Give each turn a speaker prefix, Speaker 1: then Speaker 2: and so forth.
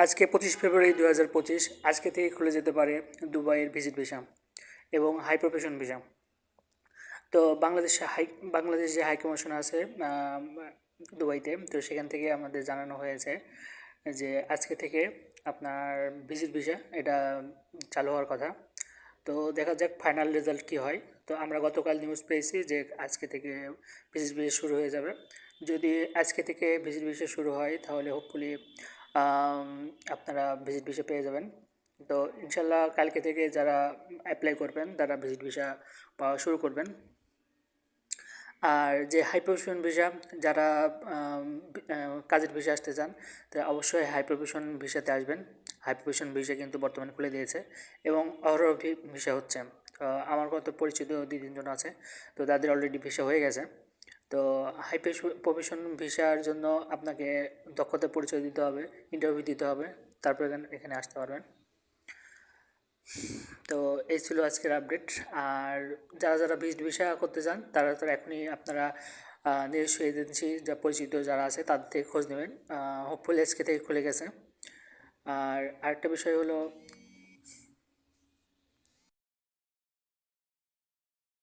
Speaker 1: আজকে 25 ফেব্রুয়ারি 2025। আজকে থেকে খুলে যেতে পারে দুবাইয়ের ভিজিট ভিসা এবং হাই প্রফেশন ভিসা। তো বাংলাদেশ যে হাই কমিশন আছে দুবাইতে, তো সেখান থেকে আমাদের জানানো হয়েছে যে আজকে থেকে আপনার ভিজিট ভিসা এটা চালু হওয়ার কথা। তো দেখা যাক ফাইনাল রেজাল্ট কী হয়। তো আমরা গতকাল নিউজ পেয়েছি যে আজকে থেকে ভিজিট ভিসা শুরু হয়ে যাবে। যদি আজকে থেকে ভিজিট ভিসা শুরু হয় তাহলে হোপফুলি আপনারা ভিজিট ভিসা পেয়ে যাবেন। তো ইনশাল্লাহ কালকে থেকে যারা অ্যাপ্লাই করবেন তারা ভিজিট ভিসা পাওয়া শুরু করবেন। আর যে হাই প্রফেশন ভিসা, যারা কাজের ভিসা আসতে চান তারা অবশ্যই হাই প্রফেশন ভিসাতে আসবেন। হাই প্রফেশন ভিসা কিন্তু বর্তমানে খুলে দিয়েছে এবং অহরহ ভিসা হচ্ছে। আমার কত পরিচিত 2-3 জন আছে, তো তাদের অলরেডি ভিসা হয়ে গেছে। তো হাই প্রফেশন ভিসার জন্য আপনাকে দক্ষতার পরিচয় দিতে হবে, ইন্টারভিউ দিতে হবে, তারপর এখানে আসতে পারবেন। তো এই ছিল আজকের আপডেট। আর যারা ভিজিট ভিসা করতে চান তারা এখনই আপনারা নিজস্ব এজেন্সি যা পরিচিত যারা আছে তাদের থেকে খোঁজ নেবেন। হোপফুলি আজকে থেকে খুলে গেছে। আর আরেকটা বিষয় হলো